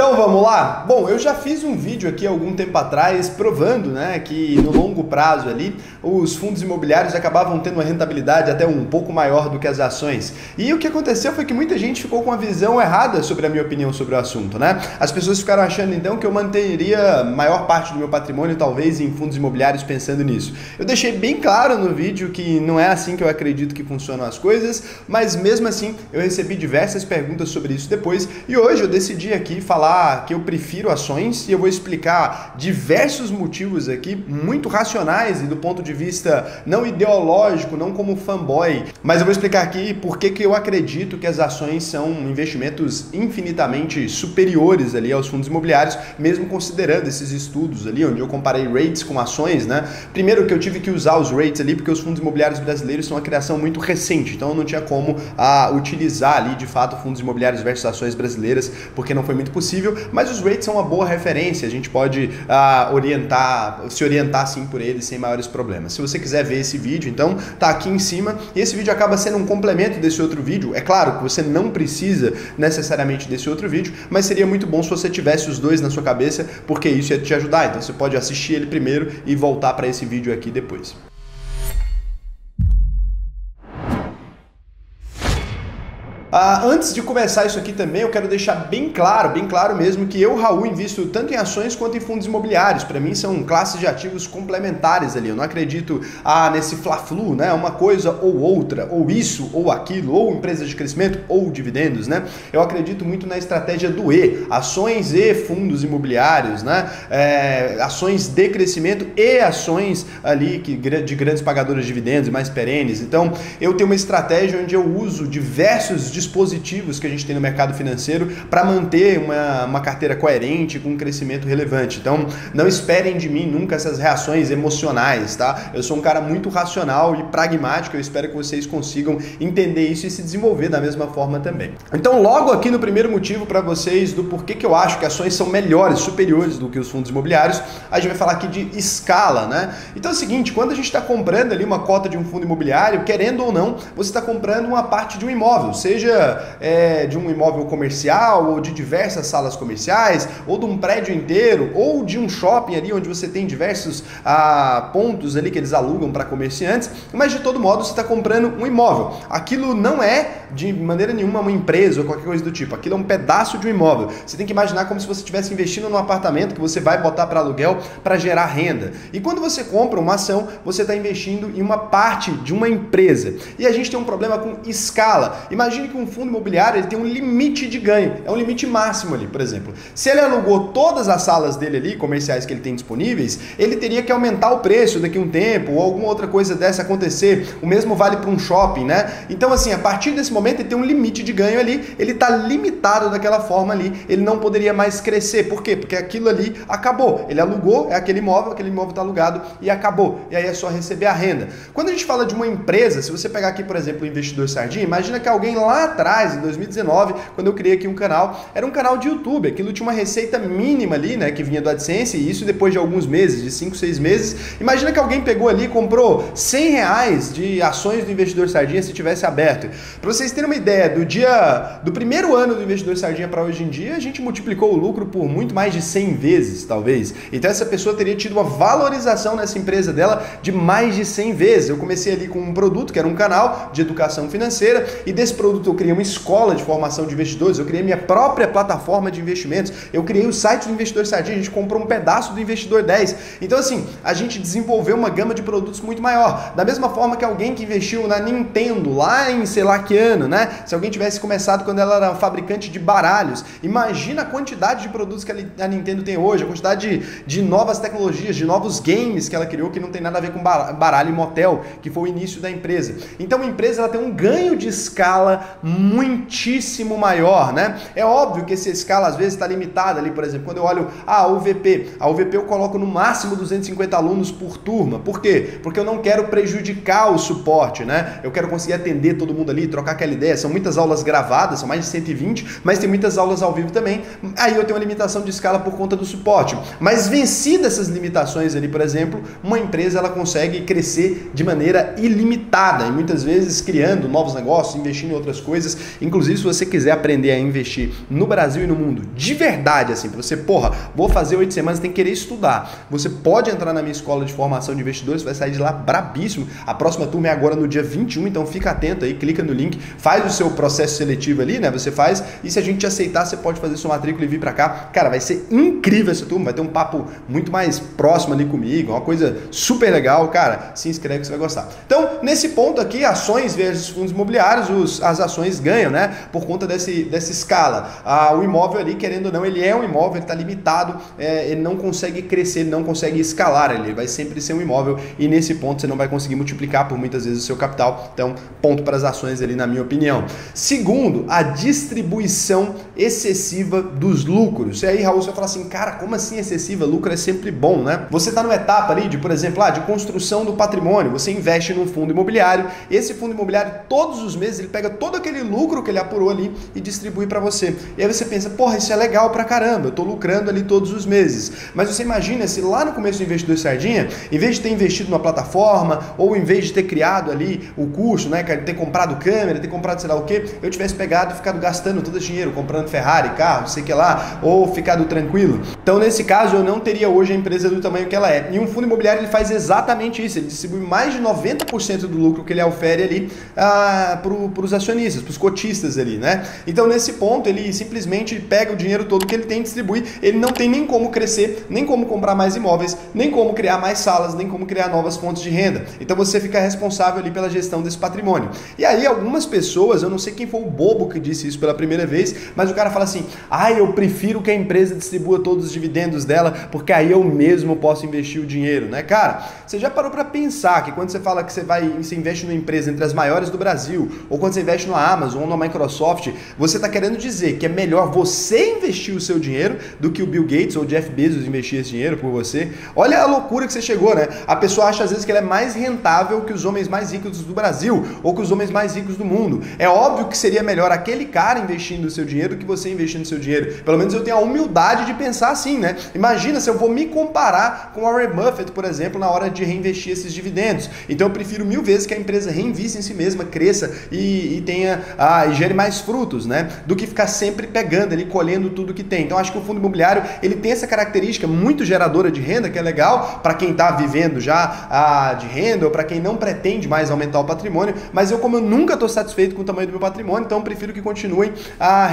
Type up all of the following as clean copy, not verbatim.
Então vamos lá? Bom, eu já fiz um vídeo aqui há algum tempo atrás provando, né, que no longo prazo ali os fundos imobiliários acabavam tendo uma rentabilidade até um pouco maior do que as ações. E o que aconteceu foi que muita gente ficou com uma visão errada sobre a minha opinião sobre o assunto, né? As pessoas ficaram achando então que eu manteria maior parte do meu patrimônio talvez em fundos imobiliários pensando nisso. Eu deixei bem claro no vídeo que não é assim que eu acredito que funcionam as coisas, mas mesmo assim eu recebi diversas perguntas sobre isso depois e hoje eu decidi aqui falar que eu prefiro ações e eu vou explicar diversos motivos aqui muito racionais e do ponto de vista não ideológico, não como fanboy, mas eu vou explicar aqui por que eu acredito que as ações são investimentos infinitamente superiores ali aos fundos imobiliários, mesmo considerando esses estudos ali onde eu comparei rates com ações, né? Primeiro que eu tive que usar os rates ali porque os fundos imobiliários brasileiros são uma criação muito recente, então eu não tinha como utilizar ali de fato fundos imobiliários versus ações brasileiras, porque não foi muito possível, mas os rates são uma boa referência, a gente pode se orientar sim por eles sem maiores problemas. Se você quiser ver esse vídeo, então tá aqui em cima, e esse vídeo acaba sendo um complemento desse outro vídeo. É claro que você não precisa necessariamente desse outro vídeo, mas seria muito bom se você tivesse os dois na sua cabeça, porque isso ia te ajudar, então você pode assistir ele primeiro e voltar para esse vídeo aqui depois. Antes de começar isso aqui também, eu quero deixar bem claro mesmo que eu, Raul, invisto tanto em ações quanto em fundos imobiliários. Para mim são classes de ativos complementares ali. Eu não acredito nesse fla-flu, né? Uma coisa ou outra, ou isso ou aquilo, ou empresas de crescimento ou dividendos, né? Eu acredito muito na estratégia do E, ações e fundos imobiliários, né? Ações de crescimento e ações ali de grandes pagadoras de dividendos e mais perenes. Então, eu tenho uma estratégia onde eu uso diversos dispositivos que a gente tem no mercado financeiro para manter uma carteira coerente com um crescimento relevante. Então, não esperem de mim nunca essas reações emocionais, tá? Eu sou um cara muito racional e pragmático, eu espero que vocês consigam entender isso e se desenvolver da mesma forma também. Então, logo aqui no primeiro motivo para vocês do porquê que eu acho que ações são melhores, superiores do que os fundos imobiliários, a gente vai falar aqui de escala, né? Então é o seguinte, quando a gente está comprando ali uma cota de um fundo imobiliário, querendo ou não, você está comprando uma parte de um imóvel, seja de um imóvel comercial ou de diversas salas comerciais ou de um prédio inteiro ou de um shopping ali onde você tem diversos pontos ali que eles alugam para comerciantes, mas de todo modo você está comprando um imóvel. Aquilo não é de maneira nenhuma uma empresa ou qualquer coisa do tipo, aquilo é um pedaço de um imóvel. Você tem que imaginar como se você estivesse investindo num apartamento que você vai botar para aluguel para gerar renda. E quando você compra uma ação, você está investindo em uma parte de uma empresa. E a gente tem um problema com escala. Imagine que um fundo imobiliário ele tem um limite de ganho, é um limite máximo ali, por exemplo. Se ele alugou todas as salas dele ali, comerciais que ele tem disponíveis, ele teria que aumentar o preço daqui a um tempo ou alguma outra coisa dessa acontecer. O mesmo vale para um shopping, né? Então assim, a partir desse momento ele tem um limite de ganho ali, ele está limitado daquela forma ali, ele não poderia mais crescer. Por quê? Porque aquilo ali acabou. Ele alugou, é aquele imóvel está alugado e acabou. E aí é só receber a renda. Quando a gente fala de uma empresa, se você pegar aqui, por exemplo, o Investidor Sardinha, imagina que alguém lá atrás, em 2019, quando eu criei aqui um canal, era um canal de YouTube, aquilo tinha uma receita mínima ali, né, que vinha do AdSense, e isso depois de alguns meses, de 5, 6 meses. Imagina que alguém pegou ali e comprou R$100 de ações do Investidor Sardinha se tivesse aberto. Para vocês terem uma ideia, do primeiro ano do Investidor Sardinha para hoje em dia, a gente multiplicou o lucro por muito mais de 100 vezes, talvez. Então essa pessoa teria tido uma valorização nessa empresa dela de mais de 100 vezes. Eu comecei ali com um produto, que era um canal de educação financeira, e desse produto eu criei uma escola de formação de investidores, eu criei minha própria plataforma de investimentos, eu criei o site do Investidor Sardinha, a gente comprou um pedaço do Investidor 10. Então assim, a gente desenvolveu uma gama de produtos muito maior. Da mesma forma que alguém que investiu na Nintendo lá em sei lá que ano, né? Se alguém tivesse começado quando ela era fabricante de baralhos, imagina a quantidade de produtos que a Nintendo tem hoje, a quantidade de novas tecnologias, de novos games que ela criou que não tem nada a ver com baralho e motel, que foi o início da empresa. Então a empresa ela tem um ganho de escala muitíssimo maior, né? É óbvio que essa escala às vezes está limitada ali, por exemplo, quando eu olho a UVP eu coloco no máximo 250 alunos por turma. Por quê? Porque eu não quero prejudicar o suporte, né? Eu quero conseguir atender todo mundo ali, trocar aquela aquela ideia, são muitas aulas gravadas, são mais de 120, mas tem muitas aulas ao vivo também, aí eu tenho uma limitação de escala por conta do suporte. Mas vencidas essas limitações ali, por exemplo, uma empresa ela consegue crescer de maneira ilimitada e muitas vezes criando novos negócios, investindo em outras coisas. Inclusive, se você quiser aprender a investir no Brasil e no mundo, de verdade, assim, pra você, vou fazer 8 semanas, tem que querer estudar. Você pode entrar na minha escola de formação de investidores, vai sair de lá brabíssimo. A próxima turma é agora no dia 21, então fica atento aí, clica no link, faz o seu processo seletivo ali, né? Você faz, e se a gente te aceitar, você pode fazer sua matrícula e vir pra cá. Cara, vai ser incrível essa turma, vai ter um papo muito mais próximo ali comigo, uma coisa super legal, cara. Se inscreve que você vai gostar. Então, nesse ponto aqui, ações versus fundos imobiliários, as ações ganham, né? Por conta dessa escala. O imóvel ali, querendo ou não, ele é um imóvel, ele está limitado, ele não consegue crescer, ele não consegue escalar, ele vai sempre ser um imóvel e nesse ponto você não vai conseguir multiplicar por muitas vezes o seu capital. Então, ponto para as ações ali, na minha opinião. Segundo, a distribuição excessiva dos lucros. E aí, Raul, você vai falar assim, cara, como assim excessiva? Lucro é sempre bom, né? Você está numa etapa ali de, por exemplo, de construção do patrimônio, você investe num fundo imobiliário, esse fundo imobiliário, todos os meses, ele pega todo aquele lucro que ele apurou ali e distribui para você. E aí você pensa, porra, isso é legal pra caramba, eu tô lucrando ali todos os meses. Mas você imagina se lá no começo do Investidor Sardinha, em vez de ter investido numa plataforma, ou em vez de ter criado ali o curso, né, ter comprado câmera, ter comprado sei lá o que, eu tivesse pegado e ficado gastando todo esse dinheiro, comprando Ferrari, carro, sei que lá, ou ficado tranquilo. Então, nesse caso, eu não teria hoje a empresa do tamanho que ela é. E um fundo imobiliário, ele faz exatamente isso, ele distribui mais de 90% do lucro que ele ofere ali para os acionistas, para os cotistas ali, né? Então, nesse ponto, ele simplesmente pega o dinheiro todo que ele tem e distribui, ele não tem nem como crescer, nem como comprar mais imóveis, nem como criar mais salas, nem como criar novas fontes de renda. Então, você fica responsável ali pela gestão desse patrimônio. E aí, algumas pessoas, eu não sei quem foi o bobo que disse isso pela primeira vez, mas o cara fala assim, eu prefiro que a empresa distribua todos os dividendos dela, porque aí eu mesmo posso investir o dinheiro, né, cara? Você já parou para pensar que quando você fala que você investe numa empresa entre as maiores do Brasil, ou quando você investe no Amazon ou na Microsoft, você está querendo dizer que é melhor você investir o seu dinheiro do que o Bill Gates ou o Jeff Bezos investir esse dinheiro por você? Olha a loucura que você chegou, né? A pessoa acha às vezes que ela é mais rentável que os homens mais ricos do Brasil ou que os homens mais ricos do mundo. É óbvio que seria melhor aquele cara investindo o seu dinheiro do que você investindo o seu dinheiro. Pelo menos eu tenho a humildade de pensar assim, né? Imagina se eu vou me comparar com o Warren Buffett, por exemplo, na hora de reinvestir esses dividendos. Então eu prefiro 1000 vezes que a empresa reinvista em si mesma, cresça e tenha e gere mais frutos, né? Do que ficar sempre pegando ali, colhendo tudo que tem. Então acho que o fundo imobiliário, ele tem essa característica muito geradora de renda, que é legal para quem está vivendo já de renda ou para quem não pretende mais aumentar o patrimônio, mas como eu nunca estou satisfeito com o tamanho do meu patrimônio, então eu prefiro que continuem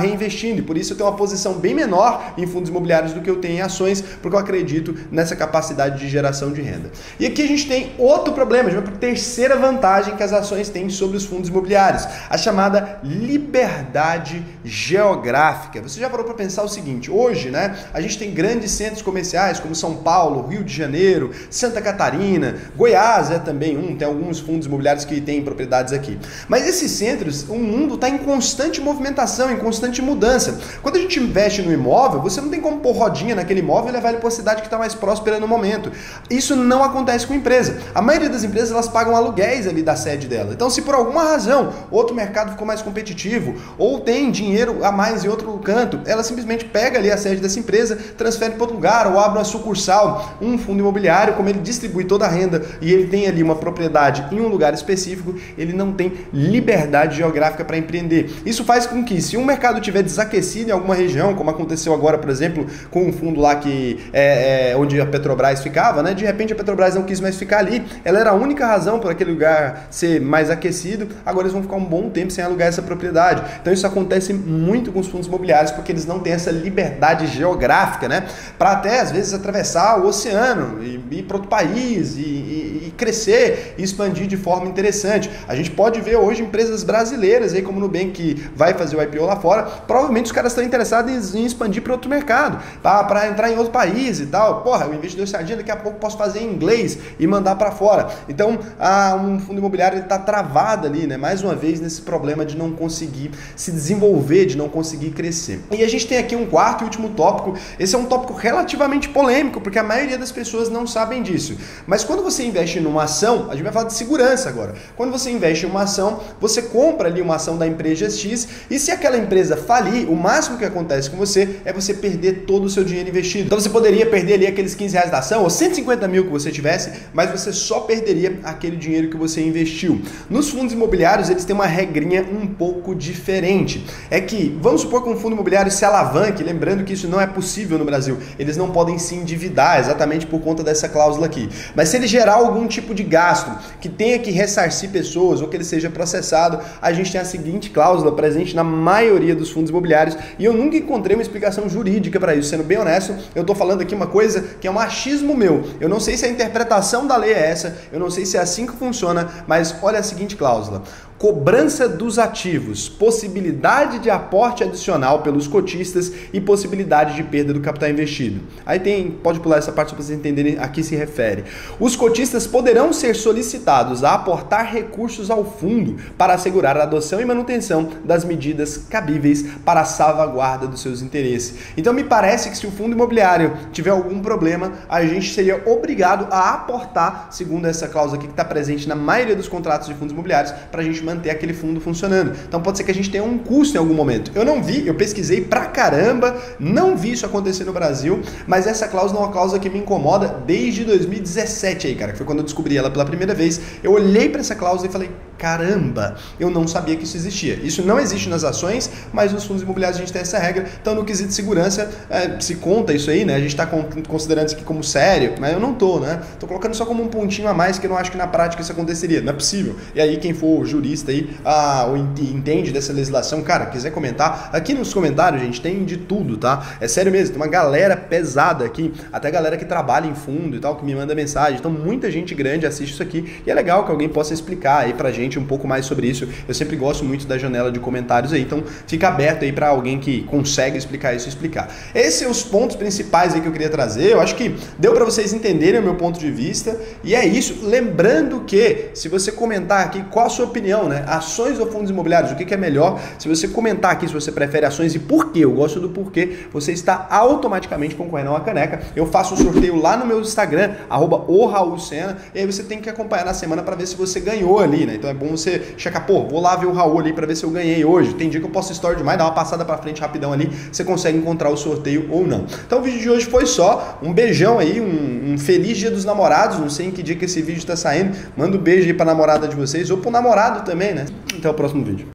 reinvestindo. E por isso eu tenho uma posição bem menor em fundos imobiliários do que eu tenho em ações, porque eu acredito nessa capacidade de geração de renda. E aqui a gente tem outro problema, a gente vai para a terceira vantagem que as ações têm sobre os fundos imobiliários, a chamada liberdade geográfica. Você já parou para pensar o seguinte, hoje, né, a gente tem grandes centros comerciais como São Paulo, Rio de Janeiro, Santa Catarina, Goiás é também tem alguns fundos imobiliários que têm propriedades aqui. Mas esses centros, o mundo está em constante movimentação, em constante mudança. Quando a gente investe no imóvel, você não tem como pôr rodinha naquele imóvel e levar ele para a cidade que está mais próspera no momento. Isso não acontece com a empresa. A maioria das empresas, elas pagam aluguéis ali da sede dela. Então, se por alguma razão outro mercado ficou mais competitivo ou tem dinheiro a mais em outro canto, ela simplesmente pega ali a sede dessa empresa, transfere para outro lugar ou abre uma sucursal. Um fundo imobiliário, como ele distribui toda a renda e ele tem ali uma propriedade em um lugar específico, ele não tem liberdade geográfica para empreender. Isso faz com que, se um mercado estiver desaquecido em alguma região, como aconteceu agora, por exemplo, com um fundo lá que onde a Petrobras ficava, né? De repente a Petrobras não quis mais ficar ali, ela era a única razão por aquele lugar ser mais aquecido, agora eles vão ficar um bom tempo sem alugar essa propriedade. Então isso acontece muito com os fundos imobiliários, porque eles não têm essa liberdade geográfica, né? Para até às vezes atravessar o oceano e ir para outro país e crescer e expandir de forma interessante. A gente pode ver hoje empresas brasileiras aí como o Nubank, que vai fazer o IPO lá fora, provavelmente os caras estão interessados em expandir para outro mercado, para entrar em outro país e tal. Porra, o Investidor Sardinha daqui a pouco posso fazer em inglês e mandar para fora. Então, um fundo imobiliário está travado ali, né? Mais uma vez nesse problema de não conseguir se desenvolver, de não conseguir crescer. E a gente tem aqui um quarto e último tópico. Esse é um tópico relativamente polêmico, porque a maioria das pessoas não sabem disso. Mas quando você investe numa ação, a gente vai falar de segurança agora. Quando você investe em uma ação, você compra ali uma ação da empresa X e se aquela empresa falir, o máximo que acontece com você é você perder todo o seu dinheiro investido. Então você poderia perder ali aqueles 15 reais da ação ou 150 mil que você tivesse, mas você só perderia aquele dinheiro que você investiu. Nos fundos imobiliários eles têm uma regrinha um pouco diferente. É que, vamos supor que um fundo imobiliário se alavanque, lembrando que isso não é possível no Brasil, eles não podem se endividar exatamente por conta dessa cláusula aqui. Mas se ele gerar algum tipo de gasto que tenha que ressarcir pessoas ou que ele seja processado, a gente tem a seguinte cláusula presente na maioria dos fundos imobiliários e eu nunca encontrei uma explicação jurídica para isso. Sendo bem honesto, eu estou falando aqui uma coisa que é um achismo meu. Eu não sei se a interpretação da lei é essa, eu não sei se é assim que funciona, mas olha a seguinte cláusula. Cobrança dos ativos, possibilidade de aporte adicional pelos cotistas e possibilidade de perda do capital investido. Aí pode pular essa parte para vocês entenderem a que se refere. Os cotistas poderão ser solicitados a aportar recursos ao fundo para assegurar a adoção e manutenção das medidas cabíveis para a salvaguarda dos seus interesses. Então me parece que se o fundo imobiliário tiver algum problema, a gente seria obrigado a aportar, segundo essa cláusula aqui que está presente na maioria dos contratos de fundos imobiliários, para a gente manter aquele fundo funcionando. Então pode ser que a gente tenha um custo em algum momento. Eu não vi, eu pesquisei pra caramba, não vi isso acontecer no Brasil, mas essa cláusula é uma cláusula que me incomoda desde 2017 aí, cara, que foi quando eu descobri ela pela primeira vez. Eu olhei para essa cláusula e falei, caramba, eu não sabia que isso existia. Isso não existe nas ações, mas nos fundos imobiliários a gente tem essa regra. Então no quesito de segurança, se conta isso aí, né? A gente está considerando isso aqui como sério, mas eu não tô, né? Tô colocando só como um pontinho a mais que eu não acho que na prática isso aconteceria. Não é possível. E aí quem for jurista aí, ou entende dessa legislação, cara, quiser comentar, aqui nos comentários, gente, tem de tudo, tá? É sério mesmo, tem uma galera pesada aqui, até galera que trabalha em fundo e tal, que me manda mensagem, então muita gente grande assiste isso aqui, e é legal que alguém possa explicar aí pra gente um pouco mais sobre isso. Eu sempre gosto muito da janela de comentários aí, então fica aberto aí pra alguém que consegue explicar isso, explicar. Esses são os pontos principais aí que eu queria trazer, eu acho que deu pra vocês entenderem o meu ponto de vista, e é isso, lembrando que, se você comentar aqui qual a sua opinião, né? Ações ou fundos imobiliários, o que é melhor? Se você comentar aqui se você prefere ações e por quê, eu gosto do porquê, você está automaticamente concorrendo a uma caneca. Eu faço o sorteio lá no meu Instagram, @oRaulSena, e aí você tem que acompanhar na semana para ver se você ganhou ali, né? Então é bom você checar, pô, vou lá ver o Raul ali para ver se eu ganhei hoje. Tem dia que eu posto story demais, dá uma passada para frente rapidão ali, você consegue encontrar o sorteio ou não. Então o vídeo de hoje foi só, um beijão aí, um feliz dia dos namorados, não sei em que dia que esse vídeo está saindo, manda um beijo aí pra namorada de vocês ou pro namorado também, né? Até o próximo vídeo.